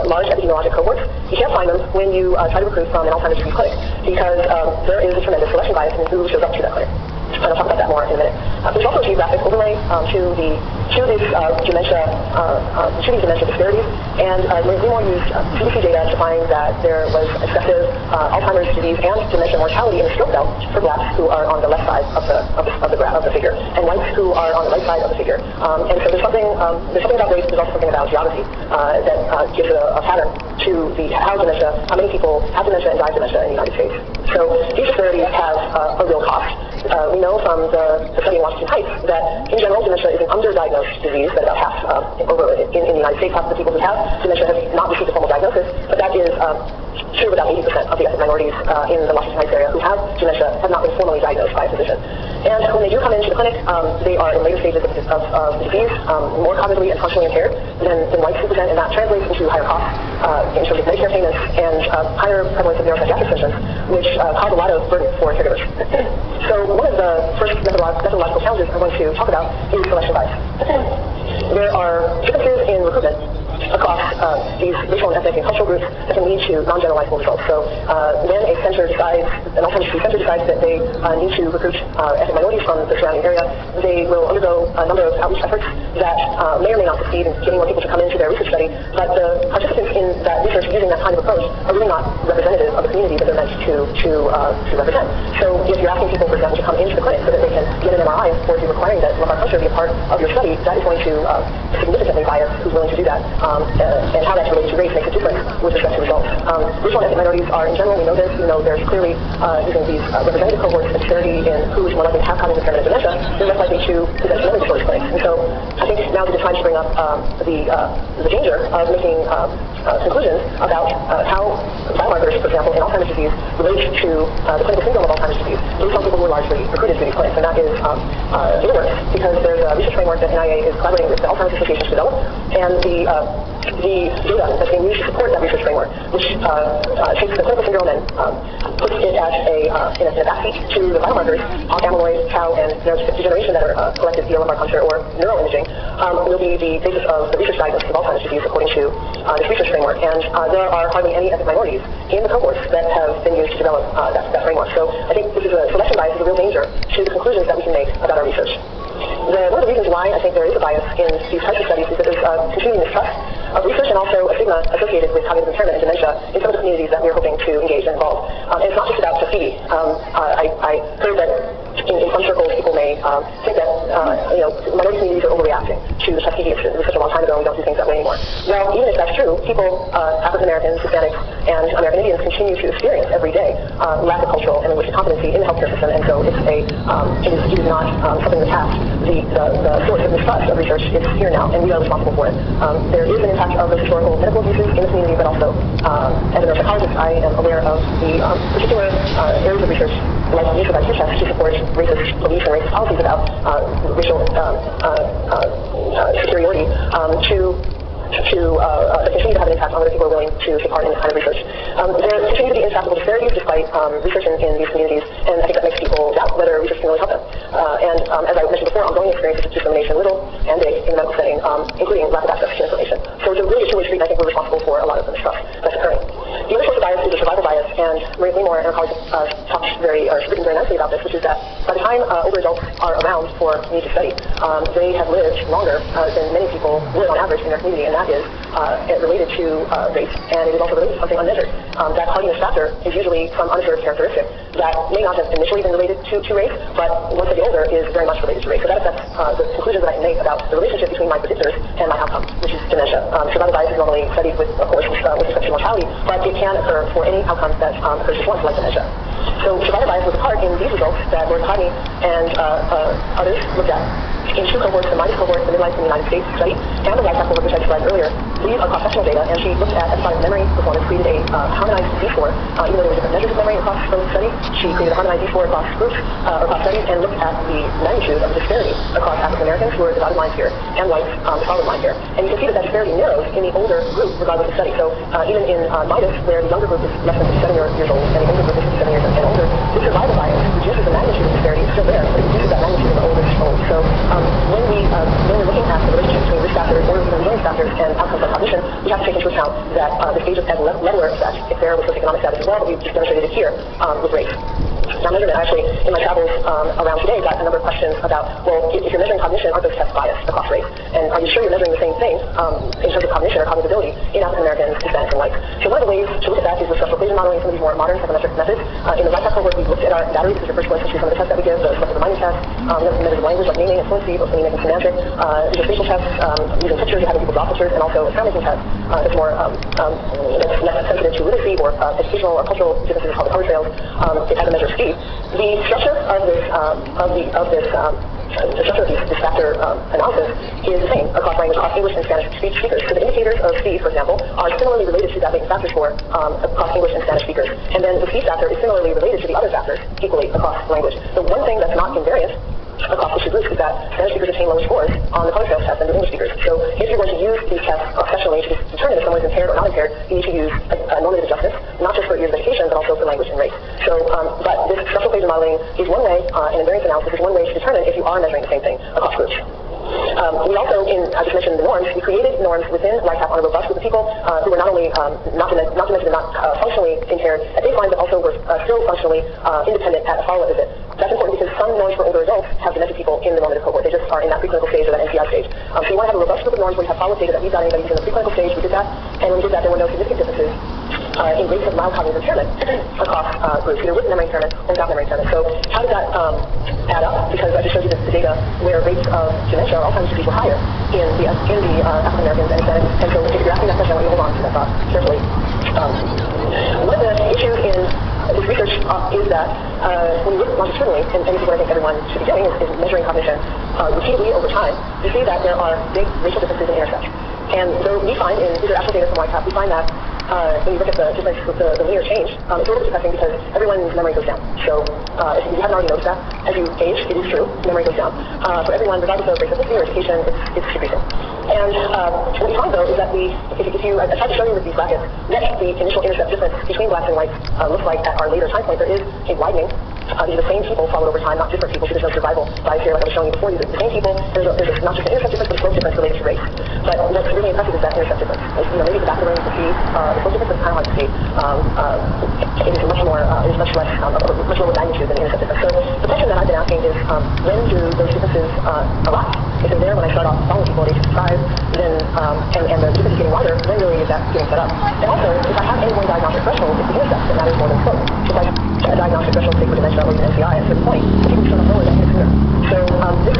large epidemiologic cohorts, you can't find them when you try to recruit from an Alzheimer's disease clinic, because there is a tremendous selection bias in who shows up to that clinic. And I'll talk about that more in a minute. There's also a geographic overlay to these dementia disparities, and Livermore used CDC data to find that there was excessive Alzheimer's disease and dementia mortality in the stroke belt for blacks who are on the left side of the figure, and whites who are on the right side of the figure. And so there's something about race. There's also something about geography that gives a pattern to how many people have dementia and die of dementia in the United States. So these disparities have a real cost. We know from the study in Washington Heights that, in general, dementia is an underdiagnosed disease, that about half in the United States, half of the people who have dementia have not received a formal diagnosis, but that is true about 80% of the ethnic minorities in the Washington Heights area who have dementia have not been formally diagnosed by a physician. And when they do come into the clinic, they are in later stages of disease, more cognitively and functionally impaired than whites who present, and that translates into higher costs in terms of Medicare payments and higher prevalence of neuropsychiatric symptoms, which cause a lot of burden for caregivers. So one of the first methodological challenges I'm going to talk about is selection bias. There are differences in recruitment across these racial and ethnic and cultural groups that can lead to non-generalizable results. So when an Alzheimer's disease center decides that they need to recruit ethnic minorities from the surrounding area, they will undergo a number of outreach efforts that may or may not succeed in getting more people to come into their research study, but the participants in that research using that kind of approach are really not representative of the community that they're meant to represent. So if you're asking people, for example, to come into the clinic so that they can get an MRI, or if you're requiring that lumbar puncture be a part of your study, that is going to significantly bias who's willing to do that. And how that's related to race makes a difference with respect to results. Racial and ethnic minorities are, in general, we know this, even though there's clearly using these representative cohorts, a disparity in who is more likely to have cognitive impairment and dementia, they're less likely to present memory disorders clinics. And so I think now is the time to bring up the danger of making conclusions about how biomarkers, for example, in Alzheimer's disease relate to the clinical syndrome of Alzheimer's disease. These are people who are largely recruited to these clinics, and that is works because there's a research framework that NIA is collaborating with the Alzheimer's Association to develop, and the data that's being used to support that research framework, which takes the clinical syndrome and puts it as in a backseat to the biomarkers on amyloid, tau, and neurodegeneration that are collected via lumbar puncture or neuroimaging, will be the basis of the research diagnosis of Alzheimer's disease according to this research framework. And there are hardly any ethnic minorities in the cohorts that have been used to develop that framework. So I think this is a selection bias is a real danger to the conclusions that we can make about our research. One of the reasons why I think there is a bias in these types of studies is that there's continuing mistrust of research and also a stigma associated with cognitive impairment and dementia in some of the communities that we're hoping to engage and involve. And it's not just about Tuskegee. I heard that in some circles people may think that minority communities are overreacting to the Tuskegee incident. It was such a long time ago and we don't do things that way anymore. Well, even if that's true, people, African Americans, Hispanics, and American Indians continue to experience every day lack of cultural and linguistic competency in the healthcare system, and so it is not something that's past. The source of mistrust of research is here now, and we are responsible for it. There is an impact of the historical medical abuses in the community, but also, as a neuropsychologist, I am aware of the particular areas of research, like the use of IQ tests to support racist beliefs and racist policies about racial superiority that continue to have an impact on whether people are willing to take part in this kind of research. There continue to be intractable disparities despite research in these communities, and I think that makes people doubt whether research can really help them. And as I mentioned before, ongoing experiences of discrimination, little and big, in the medical setting, including lack of access to information. So it's a really two-way street, and I think we're responsible for a lot of the mistrust that's occurring. The other source of bias is the survival bias, and Marie Leemore and her colleagues written very nicely about this, which is that by the time older adults are around for me to study, they have lived longer than many people would on average in their community, and that is related to race, and it is also related to something unmeasured. That hardiness factor is usually some unobserved characteristic that may not have initially been related to race, but once they get older is very much related to race. So that affects the conclusions that I can make about the relationship between my predictors and my outcome, which is dementia. Survival bias is normally studied with, of course, with respect to mortality, but it can occur for any outcome that occurs just once, like dementia. So survival bias was a part in these results that Lord Codney and others looked at in two cohorts, the MINDS cohort, the Midlife in the United States study, and the LICAP cohort, which I described earlier. These are cross-sectional data, and she looked at episodic memory performance, created a harmonized Z-score, even though there were different measures of memory across both studies. She created a harmonized Z-score across groups, across studies, and looked at the magnitude of the disparity across African Americans, who are the dotted lines here, and whites, the solid line here. And you can see that disparity narrows in the older group, regardless of study. So even in MIDAS, where the younger group is less than 57 years old, and the older group is 57 years and older, the survival bias reduces the magnitude of disparity. It's still there, but it reduces that magnitude in the older old. So when we're looking at the relationship between risk factors or even risk factors and outcomes like cognition, we have to take into account that the stage of leveler effect, if there was socioeconomic status as well, that we've just demonstrated it here with race. Now, measurement, actually, in my travels around today, got a number of questions about, well, if you're measuring cognition, aren't those tests biased across race? And are you sure you're measuring the same thing in terms of cognition or cognitive ability in African Americans, Hispanics, and whites? So one of the ways to look at that is with structural equation modeling, some of these more modern psychometric methods. In the LICAP cohort, we looked at our battery. This is your first question, some of the tests that we give, the selective minding test, measures of language like naming and fluency, both phonemic and semantic, visual spatial tests, using pictures, having people draw pictures, and also a sound-making test that's more that's less sensitive to literacy or educational or cultural differences called the color trails. It has a measure of speed. The structure of this the structure of this factor analysis is the same across language, across English and Spanish speech speakers. So the indicators of speed, for example, are similarly related to that latent factor score across English and Spanish speakers. And then the speed factor is similarly related to the other factors equally across language. The one thing that's not invariant across the two groups is that Spanish speakers attain lower scores on the color scales test than do English speakers. So if you're going to use these tests professionally to determine if someone is impaired or not impaired, you need to use normative adjustments, not just for years of education, but also for language and race. So, but this structural equation modeling is one way, and invariance analysis is one way to determine if you are measuring the same thing across groups. We also, I just mentioned the norms, we created norms within LICAP on a robust group of people who were not only, not to mention not functionally impaired at baseline, but also were still functionally independent at a follow-up visit. That's important because some norms for older adults have demented people in the normative cohort. They just are in that preclinical stage or that NCI stage. So you want to have a robust group of norms where you have follow-up data that we've got anybody who's in the preclinical stage. We did that, and when we did that, there were no significant differences in rates of mild cognitive impairment across groups, either with memory impairment or without memory impairment. So how did that add up? Because I just showed you the data where rates of dementia or Alzheimer's disease were higher in the African Americans and Hispanics. And so if you're asking that question, I want you to hold on to that thought carefully. One of the issues in this research is that when you look longitudinally, and this is what I think everyone should be doing, is measuring cognition repeatedly over time, you see that there are big racial differences in intersect. And so we find, these are actual data from LICAP, we find that when you look at the difference with the linear change, it's a little bit depressing because everyone's memory goes down. So if you haven't already noticed that, as you age, it is true, memory goes down. For everyone, regardless of race, ethnicity, or education, it's decreasing. And what we find, though, is that I tried to show you with these brackets what the initial intercept difference between blacks and whites looks like at our later time point. There is a widening. These are the same people followed over time, not different people, because there's no survival bias here like I was showing you before. These are the same people. There's not just an intercept difference, but a slope difference related to race. But what's really impressive is that intercept difference. Maybe the back of the room you can see the slope difference is kind of hard to see. It is much lower magnitude than the intercept difference. So the question that I've been asking is, when do those differences arise? If they're there when I start off following people at age 5, then and the difference is getting wider, when really is that getting set up? And also, if I have any one diagnostic threshold, it's the intercept that matters more than slope. If I have a diagnostic threshold, say for dementia or even NCI at a certain point, people start off lower than it's sooner. So this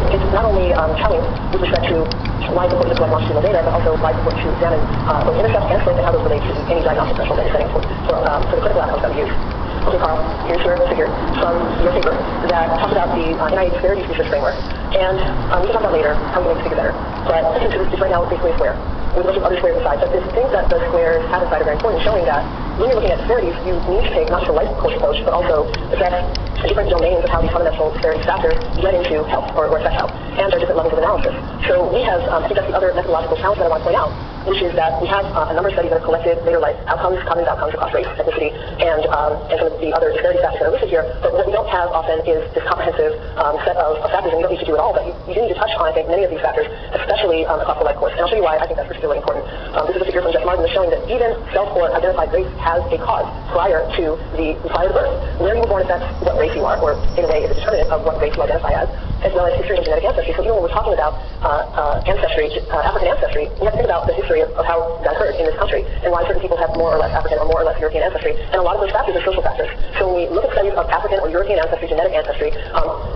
it's not only telling with respect to why it's important to collect longitudinal data, but also why it's important to examine both intercept and slope and how those relate to any diagnostic threshold that you're setting for the clinical outcomes that we use. Okay, Carl, here's your figure from your paper that talks about the NIH Fair Use Research Framework. And we can talk about later how we make the figure better. But listen to this, right now it's basically a square with a bunch of other squares inside. But the things that the squares have inside are very important, showing that when you're looking at disparities, you need to take not just a life course approach, but also assess different domains of how these fundamental disparity factors get into health or affect health, and there are different levels of analysis. So we have, I think that's the other methodological challenge that I want to point out, which is that we have a number of studies that have collected later life outcomes, cognitive outcomes across race, ethnicity, and some of the other disparity factors that are listed here. But what we don't have often is this comprehensive set of factors, and you don't need to do it all, but you do need to touch on, I think, many of these factors, especially across the life course. And I'll show you why I think that's particularly important. This is a figure from Jeff Martin that's showing that even self-or identified race has a cause prior to birth. Where you were born affects what race you are, or in a way is a determinant of what race you identify as well as history and genetic ancestry. So even when we're talking about ancestry, African ancestry, we have to think about the history of how that occurred in this country and why certain people have more or less African or more or less European ancestry. And a lot of those factors are social factors. So when we look at studies of African or European ancestry, genetic ancestry,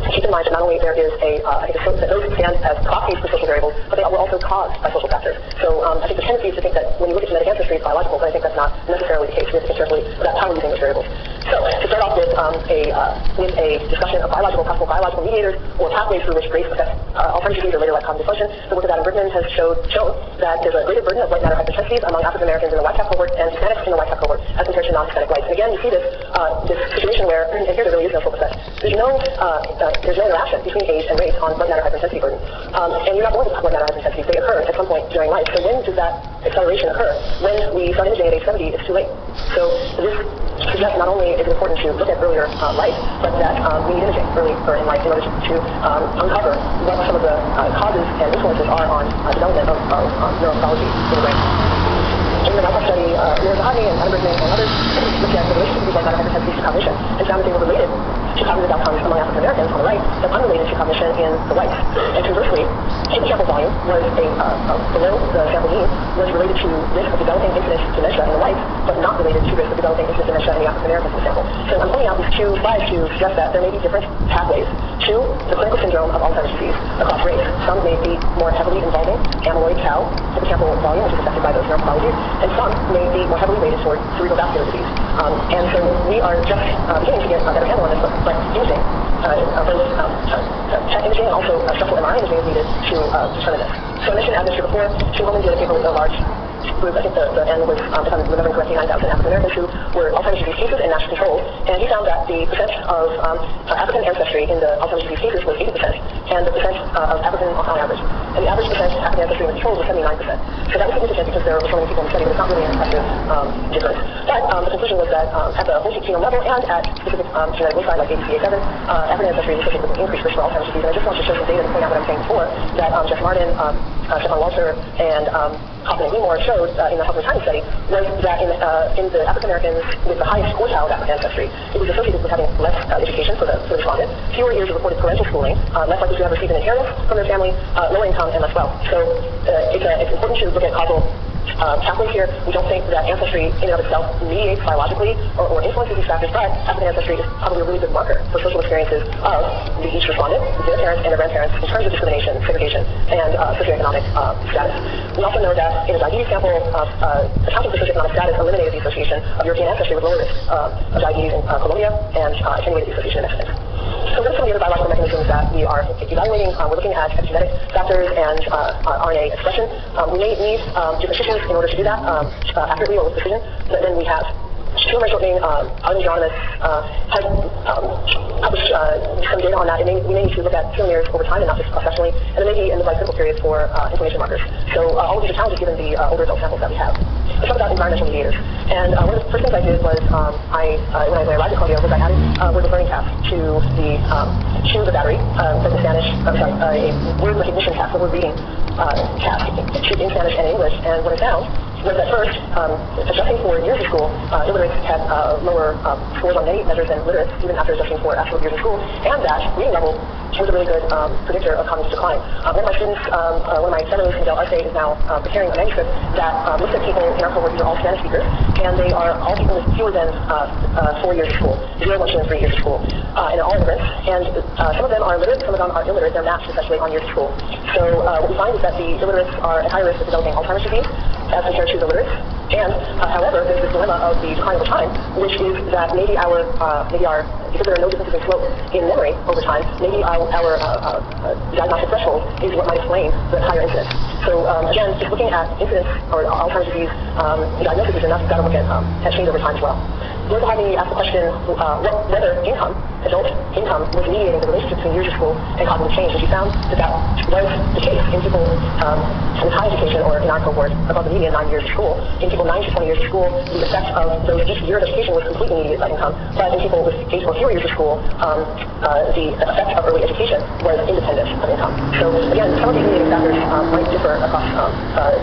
keep in mind that not only there is I think that those stand as proxies for social variables, but they were also caused by social factors. So I think the tendency is to think that when you look at genetic ancestry, it's biological, but I think that's not necessarily the case. We have to think carefully about how we're using those variables. So to start off with a discussion of possible biological mediators or pathways through which race affects Alzheimer's disease or later life cognitive function, the work of Adam Brickman has shown that there's a greater burden of white matter hypertensities among African Americans in the LICAP cohort and Hispanics in the LICAP cohort as compared to non-Hispanic whites. And again, you see this this situation where, and here there really is no full effect, there's no interaction between age and race on blood matter hyperintensity burden. And you're not born with blood matter hyperintensity. They occur at some point during life. So when does that acceleration occur? When we start imaging at age 70, it's too late. So this suggests not only is it important to look at earlier life, but that we need imaging earlier in life in order to uncover what some of the causes and influences are on development of neuropathology in the brain. In the Malcolm study, Mira Zahavi and Adam Bergman and others looked at the relationship between blood matter hypertension to cognition and found that they were related to cognitive outcomes among African Americans on the right, but unrelated to cognition in the whites. And conversely, hidden sample volume was below the sample mean was related to risk of developing incidence dementia in the whites, but not related to risk of developing incidence dementia in the African Americans in the sample. So I'm pointing out these two slides to suggest that there may be different pathways to the clinical syndrome of Alzheimer's disease across race. Some may be more heavily involving amyloid tau hippocampal volume, which is affected by those neuropathologies, and some may be more heavily weighted toward cerebral vascular disease. And so we are just beginning to get a better handle on this, but imaging, PET imaging and also structural MRI imaging is needed to determine this. So I mentioned, as mentioned before, Tim Holman did a paper with a large group. I think the N was, if I'm remembering correctly, 9,000 African Americans who were Alzheimer's disease cases and matched controls. And he found that the percent of African ancestry in the Alzheimer's disease cases was 80%, and the percent of African on average. And the average percent of African ancestry in the controls was 79%. So that was significant because there were so many people in the study, but it's not really an impressive difference. But the conclusion was that at the whole genome level and at specific genetic loci like ABCA7, African ancestry is associated with an increased risk for Alzheimer's disease. And I just want to show some data to point out what I'm saying before, that Jeff Martin, Stefan Walter, and Hoffman and Wimore showed in the Huffman Timing study was that in the African Americans with the highest quartile of African ancestry, it was associated with having less education for the respondent, fewer years of reported parental schooling, less likely to have received an inheritance from their family, lower income, and less wealth. So it's important to look at causal pathways here. We don't think that ancestry in and of itself mediates biologically or influences these factors, but African ancestry is probably a really good marker for social experiences of each respondent, their parents, and their grandparents in terms of discrimination, segregation, and socioeconomic status. We also know that in a diabetes sample, accounting for socioeconomic status eliminated the association of European ancestry with lower risk of diabetes in Colombia and attenuated the association in Mexicans. So what are some of the other biological mechanisms that we are evaluating? We're looking at epigenetic factors and RNA expression. We may need different tissues in order to do that accurately or with precision than we have. Telomere shortening, Arlen Geronimus has published some data on that. We may need to look at telomeres over time and not just cross-sectionally, and then maybe in the life cycle period for inflammation markers. So all of these are challenges given the older adult samples that we have. Let's talk about environmental mediators. And one of the first things I did was when I arrived at Columbia was I added word learning tasks to the battery, like the Spanish, a word recognition task, a word reading task in Spanish and English. And what I found was that first, adjusting for years of school, illiterates had lower scores on many measures than literates, even after adjusting for actual years of school, and that reading level was a really good predictor of cognitive decline. One of my students, one of my fellows in Del Arte, is now preparing a manuscript that looks at people in our cohort. These are all Spanish speakers, and they are all people with fewer than 4 years of school, 0, 1, 2, and 3 years of school, and they're all immigrants. And some of them are literate, some of them are illiterate. They're matched essentially on years of school. So what we find is that the illiterates are at high risk of developing Alzheimer's disease as compared to the literates. And however, there's this dilemma of the decline over time, which is that maybe because there are no differences in slope in memory over time, maybe our diagnostic threshold is what might explain the higher incidence. So again, just looking at incidence or Alzheimer's disease diagnosis is enough. You've got to look at has changed over time as well. Lord Harvey asked the question whether adult income was mediating the relationship between years of school and cognitive change, and she found that was the case in people with high education, or in our cohort, above the median 9 years of school. In people 9 to 20 years of school, the effect of those each year of education was completely mediated by income, but in people with 8 or fewer years of school, the effect of early education was independent of income. So again, some of these mediating factors might differ across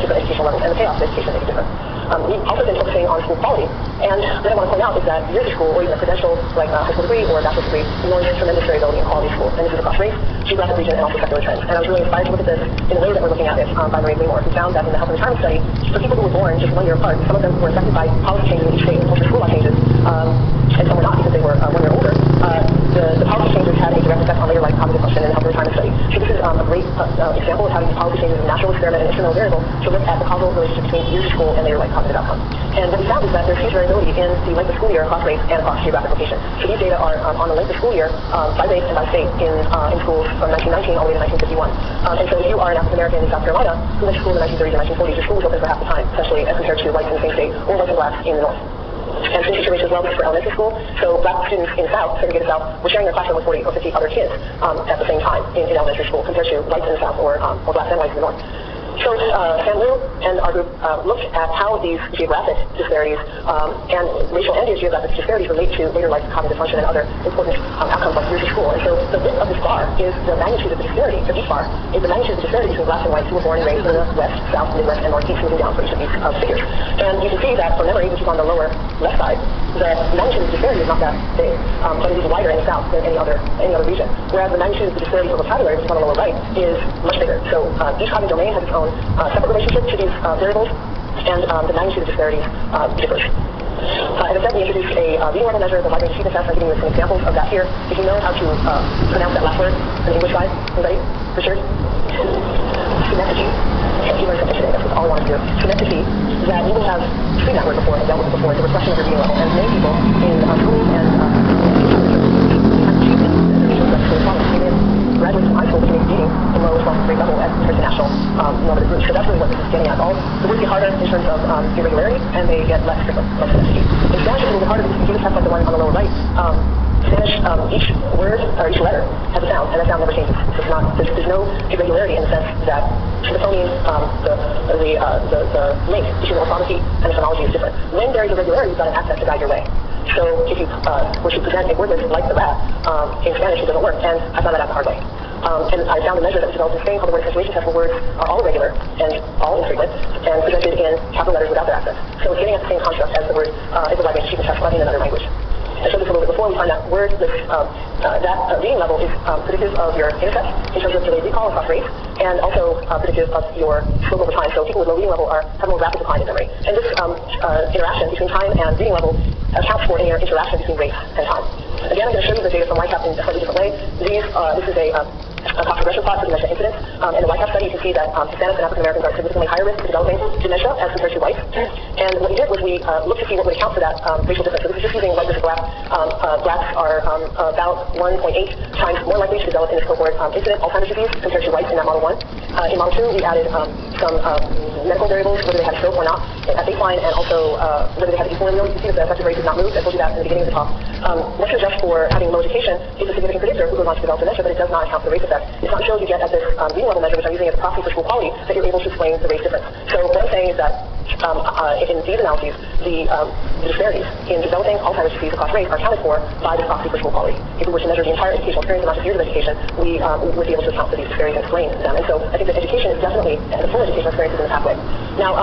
different educational levels, and the payoff of education may be different. We've also been focusing on school quality, and what I want to point out is that years of school, or even a credential like a high school degree or a bachelor's degree, ignores tremendous variability in quality of schools, and this is across race, geographic region, and also secular trends. And I was really inspired to look at this in the way that we're looking at it by Marie Wimore, who found that in the health and retirement study, for people who were born just 1 year apart, some of them were affected by policy changes in each state, and culture school law changes, and some were not because they were 1 year older. The policy changes had a direct effect on later life cognitive function in the health and retirement study. So this is a great example of how to use policy changes as a natural experiment and instrumental variable to look at the causal relationship between years of school and later life cognitive outcomes. And what we found is that there's huge variability in the length of school year across race and across geographic location. So these data are on the length of school year by race and by state in schools from 1919 all the way to 1951. And so if you are an African American in South Carolina who went to school in the 1930s and 1940s, your school was open for half the time, essentially, as compared to whites in the same state or whites and blacks in the north. And student teacher ratio as well, this is for elementary school. So black students in the South, segregated South, were sharing their classroom with 40 or 50 other kids at the same time in elementary school compared to whites in the South or blacks and whites in the North. So Sam Liu and our group looked at how these geographic disparities and racial and geographic disparities relate to later life cognitive function and other important outcomes like years of school. And so the width of this bar is the magnitude of the disparity. The deep bar is the magnitude of the disparity between blacks and whites who were born and raised in the West, South, Midwest, and Northeast, moving down for each of these figures. And you can see that for memory, which is on the lower left side, the magnitude of the disparity is not that big, but it is wider in the South than any other region. Whereas the magnitude of the disparity for vocabulary, which is on the lower right, is much bigger. So each cognitive domain has its own separate relationship to these variables, and the magnitude of disparities differs. As I said, we introduced a reading level measure, the vibrant achievement test. I'm giving you some examples of that here. If you know how to pronounce that last word on the English side, anybody? Richard? Synapticity. You learned something today. That's all I wanted to do. Synapticity, that you will have seen that word before and dealt with it before. It's a reflection of your reading level. And many people in schools and graduates from high school became reading in low response grade level as compared to national normative groups. So that's really what this is getting at. All the words get harder in terms of irregularity, and they get less frequent, less sensitivity. In Spanish, it's a little bit harder because you do this test like the one on the lower right. Spanish, each word or each letter has a sound, and that sound never changes. So it's not, there's no irregularity in the sense that the phonemes, the link between the orthography and the phonology is different. When there is irregularity, you've got an accent to guide your way. So if you were to present a word list like the rat, in Spanish it doesn't work, and I found that out the hard way. And I found a measure that was developed in Spain called the word accentuation test, where words are all irregular and all infrequent and presented in capital letters without their accents. So it's getting at the same construct as the word is a vibrant achievement test, but in another language. I showed this a little bit before. We find that word list, that reading level is predictive of your intercept in terms of delayed recall across race, and also predictive of your slope over time. So people with low reading level have more rapid decline in memory. And this interaction between time and reading level accounts for any interaction between race and time. Again, I'm going to show you the data from YCAP in a slightly different way. This is a cost progression plot for dementia incidence. In the YCAP study, you can see that Hispanics and African Americans are significantly higher risk of developing dementia as compared to whites. And what we did was we looked to see what would account for that racial difference. So this is just using white versus black. Blacks are about 1.8 times more likely to develop in this cohort incident Alzheimer's disease compared to whites in that Model 1. In Model 2, we added some medical variables, whether they had a stroke or not at baseline, and also whether they had insulin. You can see that the effective rate did not move. I told you that in the beginning of the talk. What's adjust for having low education is a significant predictor of who goes on to develop dementia, but it does not account for the race effect. It's not until you get at this reading level measure, which I'm using as a proxy for school quality, that you're able to explain the race difference. So what I'm saying is that in these analyses, the disparities in developing Alzheimer's disease across race are accounted for by this proxy for school quality. If we were to measure the entire educational experience and not just years of education, we would be able to account for these disparities and explain them. And so I think that education is definitely, and the full educational experience is in the pathway. Now,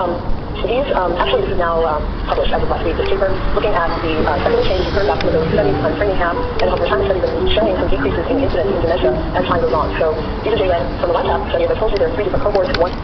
actually this is now published as of last week, this paper looking at the secular changes occurred after those studies on Framingham and Hopper China studies and showing some decreases in incidence in dementia as time goes on. So these are data from the YCAP study. As I told you, there are 3 different cohorts. One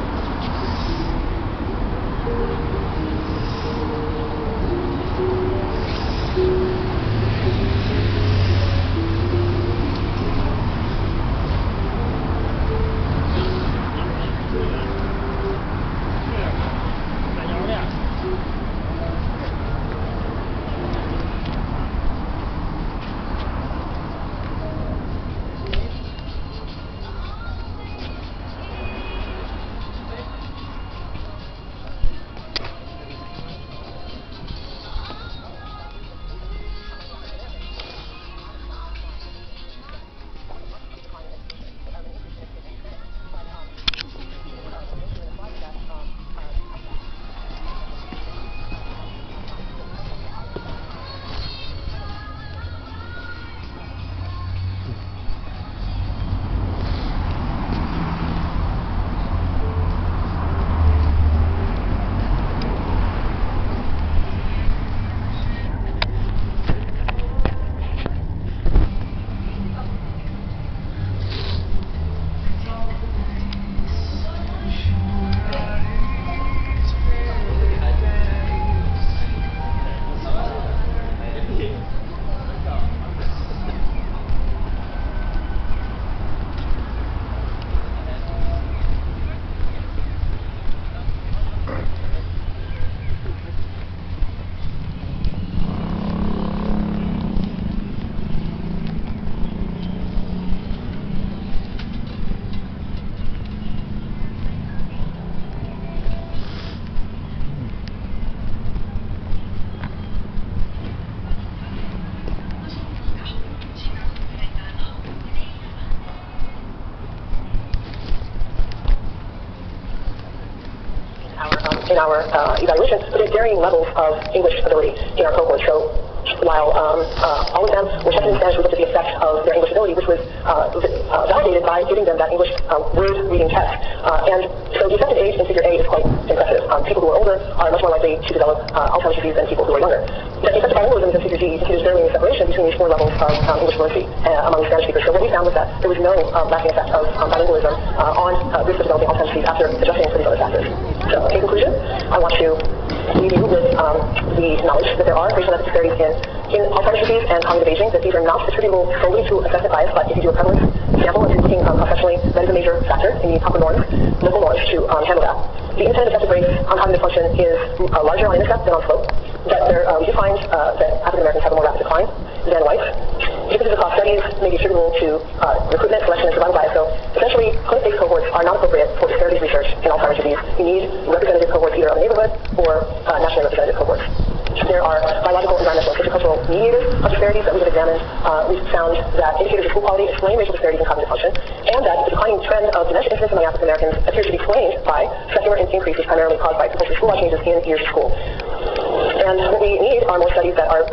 in our evaluation, but there's varying levels of English ability in our cohort. So while all of them were tested in Spanish, we looked at the effect of their English ability, which was validated by giving them that English word reading test. And so the effective age in figure A is quite impressive. People who are older are much more likely to develop Alzheimer's disease than people who are younger. The effect of bilingualism is in figure D. You can see there's barely any separation between these four levels of English fluency among Spanish speakers. So what we found was that there was no lasting effect of bilingualism on risk of developing Alzheimer's disease after adjusting for these other factors. So in conclusion, I want to leave you with the knowledge that there are racial ethnic disparities in Alzheimer's disease and cognitive aging, that these are not attributable solely to assessment bias, but if you do a prevalence sample and looking professionally, that is a major factor in the proper norms, local norms to handle that. The independent effective rate on cognitive function is larger on intercept than on slope, but we do find that African Americans have a more rapid decline than whites. Differences across studies may be attributable to recruitment, selection, and survival bias. So essentially, clinic-based cohorts are not appropriate for disparities research in Alzheimer's disease. You need representative cohorts either of a neighborhood or nationally representative cohorts. There are biological, environmental, and sociocultural mediators of disparities that we have examined. We've found that indicators of school quality explain racial disparities in cognitive function, and that the declining trend of dementia incidence among African Americans appears to be explained by secular increases primarily caused by compulsory school law changes in years of school. And what we need are more studies that are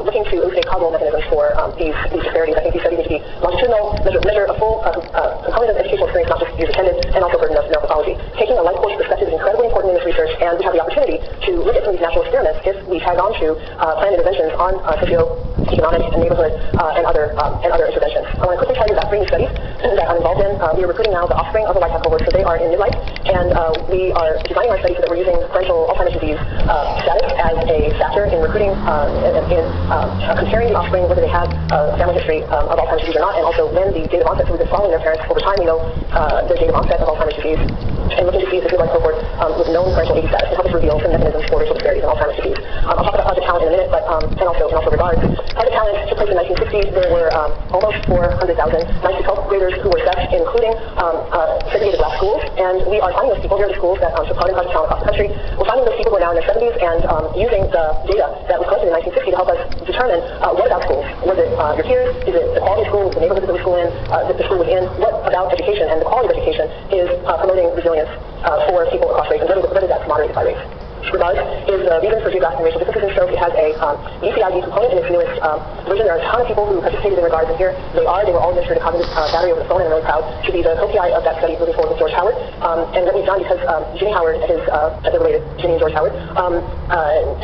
looking to elucidate causal mechanisms for these disparities. I think these studies need to be longitudinal, measure a full component of educational experience, not just years attended, and also burden of neuropathology. Taking a life course perspective is incredibly important in this research, and we have the opportunity to look at some of these national experiments if we tag on to planned interventions on socioeconomic and neighborhood and other interventions. I want to quickly tell you about 3 new studies that I'm involved in. We are recruiting now the offspring of the LICAP cohort, so they are in midlife, and we are designing our studies so that we're using parental Alzheimer's disease status as a factor in recruiting, in comparing the offspring, whether they have a family history of Alzheimer's disease or not, and also when the date of onset. So we've been following their parents over time. We know the date of onset of Alzheimer's disease, and looking to see if the midlife cohort with known parental age status can help us reveal some mechanisms for racial disparities in Alzheimer's disease. I'll talk about Project Talent in a minute, but and also regards. Project Talent took place in 1960s. There were almost 400,000 9 to 12 graders who were assessed, including segregated black schools, and we are finding those people here in the schools that took part in Project Talent across the country. We're finding those people who are now in their 70s and using the data that was collected in 1960 to help us determine what about schools. Was it your peers? Is it the quality of school? Was the neighborhood that the school in? That the school was in? What about education and the quality of education is promoting resilience for people across race, and whether that's moderated by race. Regards is the reason for geographic and racial differences in stroke. It has a ECID component in its newest version. There are a ton of people who participated in Regards, and here they were all administered a cognitive battery over the phone, and I'm really proud to be the co-PI of that study moving forward with George Howard. And what we've done, because Ginny Howard, as a related Ginny and George Howard,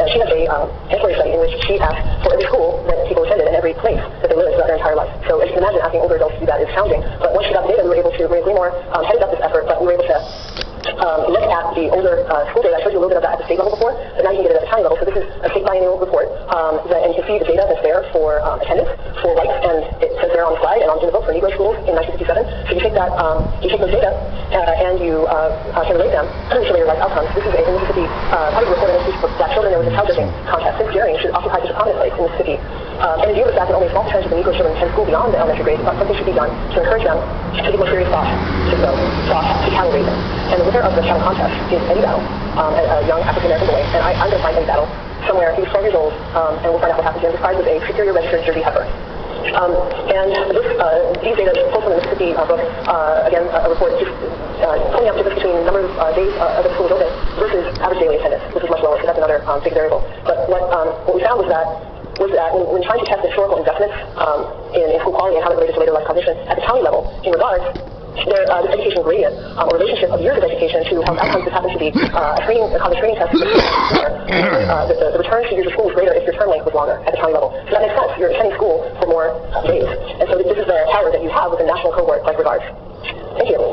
she has a ancillary study in which she asked for every school that people attended and every place that they lived throughout their entire life. So as you can imagine, asking older adults to do that is challenging. But once she got the data, we were able to, Maria Gleamore headed up this effort, but we were able to look at the older school data. I showed you a little bit of that at the state level before, but now you can get it at the county level. So this is a state biennial report, and you can see the data that's there for attendance for whites, and it says there on the slide and in the book for Negro schools in 1957. So you take that, you take those data, and you can relate them to your life outcomes. This is a Mississippi public report in Mississippi for black children. There was a child judging contest. Since daring should occupy such a prominent place in Mississippi. And in view of the fact that only a small percentage of the Negro children attend school beyond the elementary grades, something should be done to encourage them to take more serious thought to cattle raising. And the winner of the cattle contest is Eddie Battle, a young African-American boy. And I'm going to find Eddie Battle somewhere. He was 12 years old, and we'll find out what happened to him. Described as a superior registered Jersey heifer. And these data pulled from the Mississippi book, again, a report just pulling out difference between the number of days that the school was open versus average daily attendance, which is much lower, so that's another big variable. But what we found was that when trying to test historical investments in school quality and how it related to later life cognition at the county level, in Regards, their education gradient or relationship of years of education to health outcomes, this happens to be a cognitive training test. The return to years of school was greater if your term length was longer at the county level. So that makes sense. You're attending school for more days. And so this is the power that you have with a national cohort like Regards. Thank you.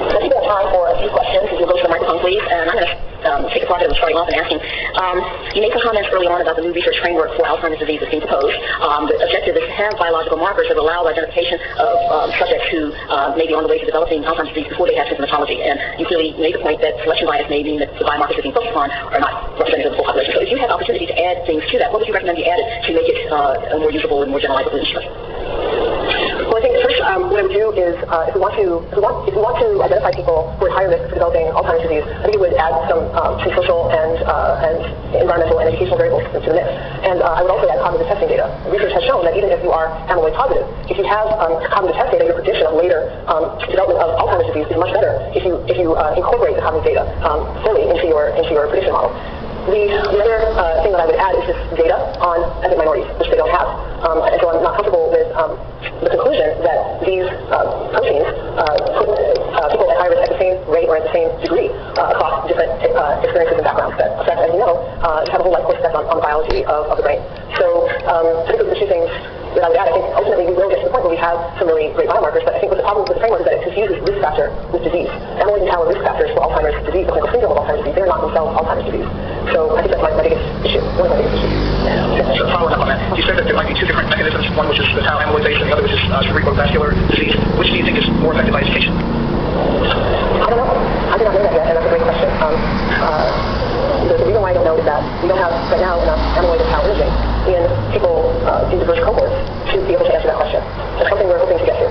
I think we have time for a few questions. If you'll go to the microphone, please. And I'm going to take a project of starting off and asking. You made some comments early on about the new research framework for Alzheimer's disease that's being proposed. The objective is to have biological markers that allow identification of subjects who may be on the way to developing Alzheimer's disease before they have symptomatology. And you clearly made the point that selection bias may mean that the biomarkers that are being focused on are not representative of the full population. So if you have opportunity to add things to that, what would you recommend be added to make it a more usable and more generalizable instrument? Well, I think first what I would do is, if we want to identify people who are at higher risk for developing Alzheimer's disease, I think it would add some social and environmental and educational variables to the mix. And I would also add cognitive testing data. Research has shown that even if you are amyloid positive, if you have cognitive test data, your prediction of later development of Alzheimer's disease is much better if you incorporate the cognitive data fully into your prediction model. The other thing that I would add is just data on ethnic minorities, which they don't have. And so I'm not comfortable with the conclusion that these proteins put people at high risk at the same rate or at the same degree across different experiences and backgrounds that affect, as you know, have a whole life course effect on the biology of the brain. So I think those are the two things that I would add. I think ultimately we will get to the point where we have some really great biomarkers, but I think what the problem with the framework is that it confuses risk factor with disease. Amyloid and tau are risk factors for Alzheimer's disease, the clinical syndrome of Alzheimer's disease. They are not themselves Alzheimer's disease. So I think that's my biggest issue, one of my biggest issues. So following up on that, you said that there might be two different mechanisms, one which is the tau amyloidase and the other which is cerebrovascular disease. Which do you think is more affected by education? I don't know. I do not know that yet, and that's a great question. The reason why I don't know is that we don't have right now enough amyloid and tau imaging in people in diverse cohorts to be able to answer that question. That's something we're hoping to get to.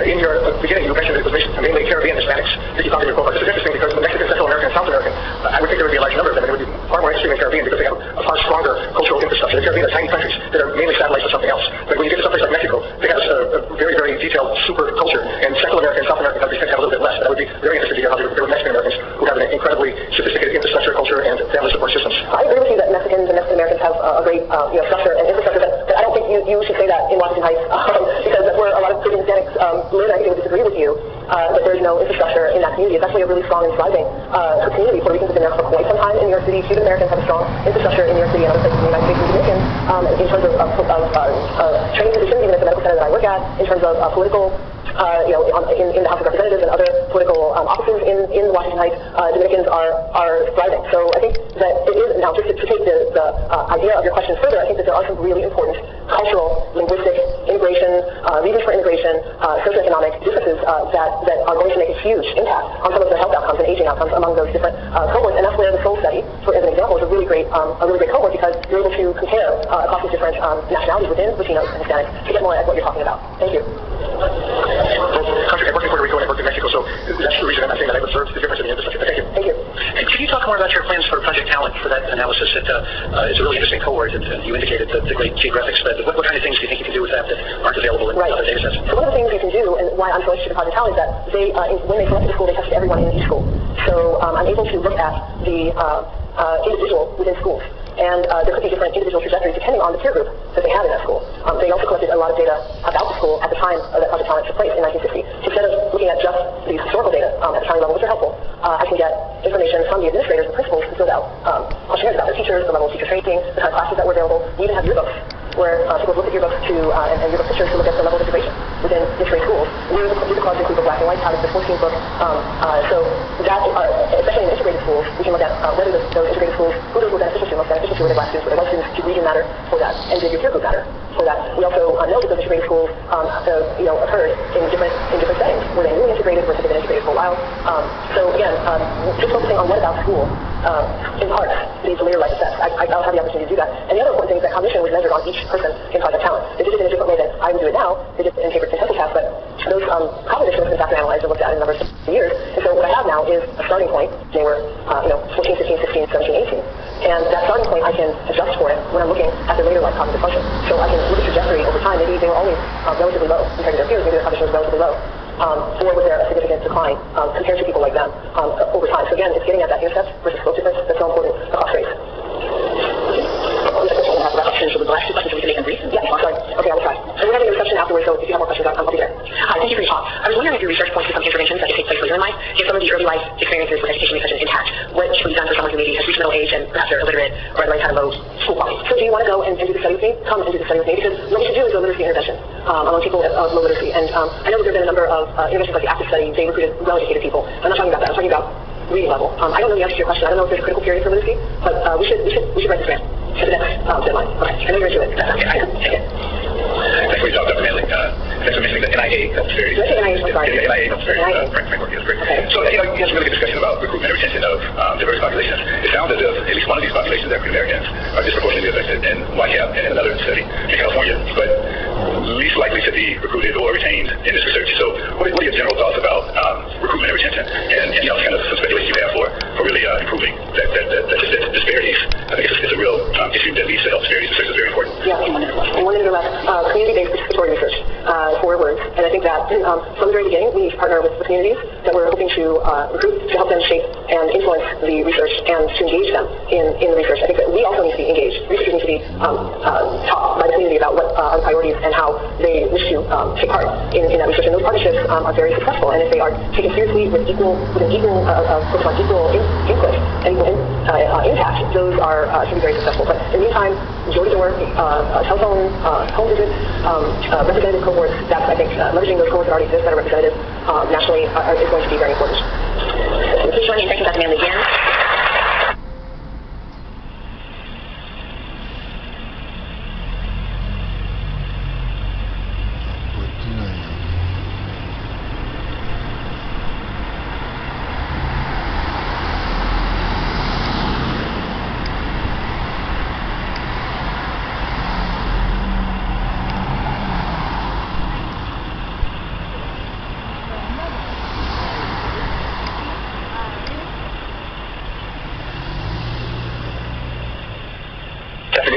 In your beginning, you mentioned it was mainly Caribbean Hispanics that you found in your cohort. This is interesting because the Mexican, Central American, and South American, I would think there would be a large number of them, and it would be far more interesting in the Caribbean because they have a far stronger cultural infrastructure. The Caribbean are tiny countries that are mainly satellites of something else. But when you get to someplace like Mexico, they have a very, very detailed super culture, and Central American and South American countries tend to have a little bit less. But I would be very interested to hear how there were Mexican Americans who have an incredibly sophisticated infrastructure, culture, and family support systems. I agree with you that Mexicans and Mexican Americans have a great structure and infrastructure, but I don't think you should say that in Washington Heights because that's where a lot of Caribbean Hispanics live. I think they would disagree with you that there's no infrastructure in that community. It's actually a really strong and thriving community. Puerto Ricans have been there for quite some time in New York City. Cuban Americans have a strong infrastructure in New York City and other places in the United States. And Dominicans, in terms of training positions, even at the medical center that I work at, in terms of political, in the House of Representatives and other political offices in Washington Heights, Dominicans are thriving. So I think that it is, now just to take the idea of your question further, I think that there are some really important cultural, linguistic, immigration, reasons for immigration, socioeconomic differences that are going to make a huge impact on some of the health outcomes and aging outcomes among those different cohorts. And that's where the SOUL study, as an example, is a really great cohort because you're able to compare across these different nationalities within Latinos and Hispanics to get more at what you're talking about. Thank you. I worked in Puerto Rico and I worked in Mexico, so that's the reason I'm saying that I've observed the difference in the infrastructure. Thank you. Thank you. And could you talk more about your plans for Project Talent for that analysis? It's a really interesting cohort, and you indicated the great geographic spread. What kind of things do you think you can do with that aren't available in other data sets? So one of the things you can do, and why I'm so interested in Project Talent, is that they, when they selected a school, they tested everyone in each school. So I'm able to look at the individual within schools. And there could be different individual trajectories depending on the peer group that they had in that school. They also collected a lot of data about the school at the time that Project Talent took place in 1960. So instead of looking at just the historical data at the county level, which are helpful, I can get information from the administrators and principals who filled out questionnaires about their teachers, the level of teacher training, the kind of classes that were available. We even have yearbooks where people look at yearbooks and yearbook pictures to look at the level of integration within missionary schools. We're the college include the black and white out of the 14 book. So that, especially in integrated schools, we can look at whether those integrated schools, who those were beneficial to, most beneficial to were the black students, were the white students, did region matter for that, and did your peer group matter for that. We also know that those integrated schools occurred in different settings. Were they newly integrated versus been integrated for a while? So again, just focusing on what about school in part needs a layer like assess. I'll have the opportunity to do that. And the other important thing is that cognition was measured on each person in Project Talent. They did it in a different way than I would do it now. They did it in Cambridge Consensus Test, but those cognitions have been factor analyzed and looked at in a number of years. And so what I have now is a starting point. They were 14, 15, 16, 17, 18. And that starting point I can adjust for it when I'm looking at their later life cognitive function. So I can look at trajectory over time. Maybe they were always relatively low compared to their peers. Maybe their cognition was relatively low. Or was there a significant decline compared to people like them over time? So again, it's getting at that intercept versus slope difference that's so important across race. So the last two questions, we can make them brief? Yeah, sorry. Okay, I will try. So we're having a reception afterwards, so if you have more questions, I'll be there. Hi, thank you for your talk. I was wondering if your research points to some interventions that could take place later in life. If some of the early life experiences with education research is intact, what should be done for someone who maybe has reached middle age and perhaps they're illiterate or otherwise had a low school quality? So do you want to go and do the study with me? Come and do the study with me, because what we should do is a literacy intervention among people of low literacy. And I know that there have been a number of interventions like the ACTIVE study. They recruited well-educated people. I'm not talking about that. I'm talking about reading level. I don't know the answer to your question. I don't know if there's a critical period for literacy, but we should write this grant to the next deadline. Okay. I know you're into it. That's okay. Take it. Thanks for your talk, Dr. Manley. Thanks for mentioning the NIA helps very. Did I say NIA? I'm sorry. NIA helps very. Framework is great. Okay. So you had some really good discussion about recruitment and retention of diverse populations. It sounds as if at least one of these populations, African Americans, are disproportionately affected in YCAP and in another study in California. But least likely to be recruited or retained in this research. So what are your general thoughts about recruitment and retention, and kind of some speculation you have for really improving that disparities? I think it's a real issue that leads to health disparities. Research is very important. Yeah, and 1 minute or less, community-based participatory research, 4 words. And I think that from the very beginning, we need to partner with the communities that we're hoping to recruit to help them shape and influence the research and to engage them in the research. I think that we also need to be engaged. Researchers need to be taught by the community about what are the priorities and how they wish to take part in that research. And those partnerships are very successful. And if they are taken seriously with an equal focus on equal input and equal impact, those are should be very successful. But in the meantime, door-to-door, telephone, home visits, representative cohorts, that's, I think, leveraging those cohorts that already exist that are representative nationally is going to be very important. Please join me in thanking Dr. Manley again.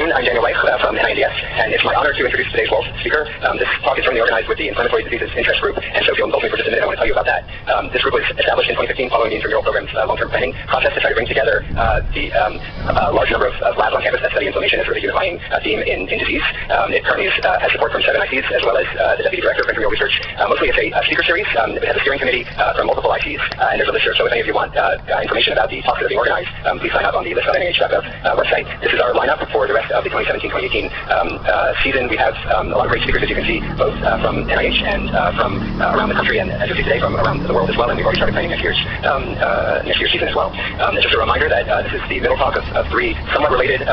I'm Daniel White from NINDS, and it's my honor to introduce today's Walsh speaker. This talk is jointly organized with the Inflammatory Diseases Interest Group, and so if you'll indulge me for just a minute, I want to tell you about that. This group was established in 2015 following the intramural program's long-term planning process to try to bring together the large number of labs on campus that study inflammation as sort of a unifying theme in disease. It currently has support from 7 ICs as well as the Deputy Director of Intramural Research. Mostly it's a speaker series. It has a steering committee from multiple ICs, and there's a listserv, so if any of you want information about the talks that are being organized, please sign up on the list.nih.gov website. This is our lineup for the rest of the 2017-2018 season. We have a lot of great speakers, as you can see, both from NIH and from around the country, and as you see today, from around the world as well, and we've already started planning next year's season as well. Just a reminder that this is the middle talk of 3 somewhat related,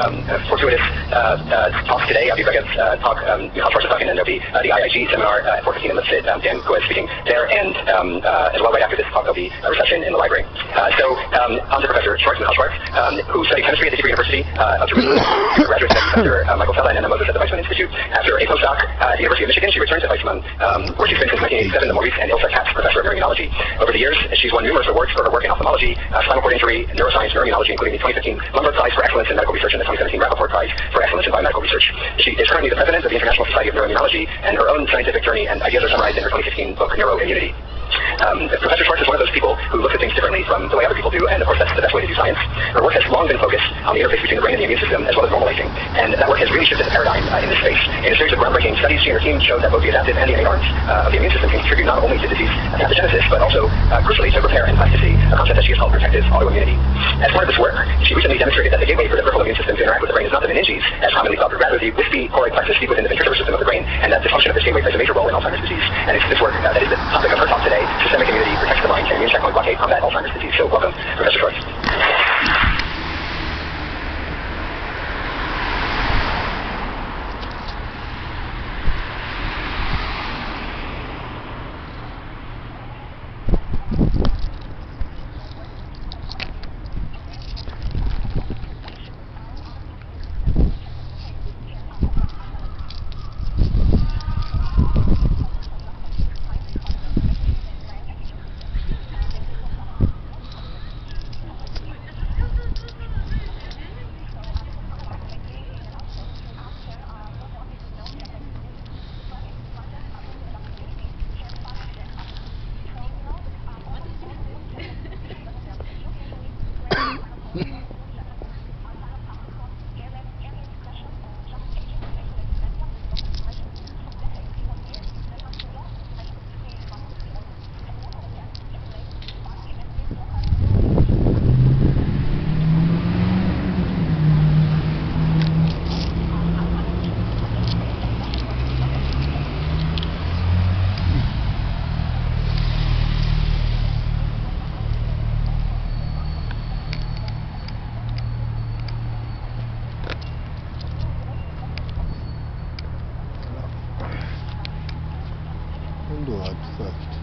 fortuitous talks today. I'll be Greg's talk, Michal Schwarz's talk, and then there'll be the IIG seminar at 4:15 in Lipset, Dan Coed speaking there, and as well right after this talk there'll be a reception in the library. So on to Professor Schwarz, Michal Schwarz, who studied chemistry at the Hebrew University of Jerusalem, graduate studies under Michael Fella and Emma Moses at the Weizmann Institute. After a postdoc at the University of Michigan, she returned to Weizmann, where she's been since 1987, the Maurice and Ilsa Katz Professor of Neuroimmunology. Over the years, she's won numerous awards for her work in ophthalmology, spinal cord injury, neuroscience, neuroimmunology, including the 2015 Lundberg Prize for Excellence in Medical Research and the 2017 Rappaport Prize for Excellence in Biomedical Research. She is currently the president of the International Society of Neuroimmunology, and her own scientific journey and ideas are summarized in her 2016 book, Neuroimmunity. Professor Schwarz is one of those people who look at things differently from the way other people do, and of course that's the best way to do science. Her work has long been focused on the interface between the brain and the immune system, as well as normal aging, and that work has really shifted the paradigm in this space. In a series of groundbreaking studies, she and her team showed that both the adaptive and the innate arms of the immune system can contribute not only to disease pathogenesis, but also crucially to repair and plasticity, a concept that she has called protective autoimmunity. As part of this work, she recently demonstrated that the gateway for the peripheral immune system to interact with the brain is not the meninges, as commonly thought, but rather the wispy choroid plexus deep within the ventricular system of the brain, and that dysfunction of this gateway plays a major role in Alzheimer's disease. And it's this work that is the topic of her talk today: systemic immunity protects the mind and immune checkpoint blockade combat Alzheimer's disease. So welcome, Professor Schwarz. first.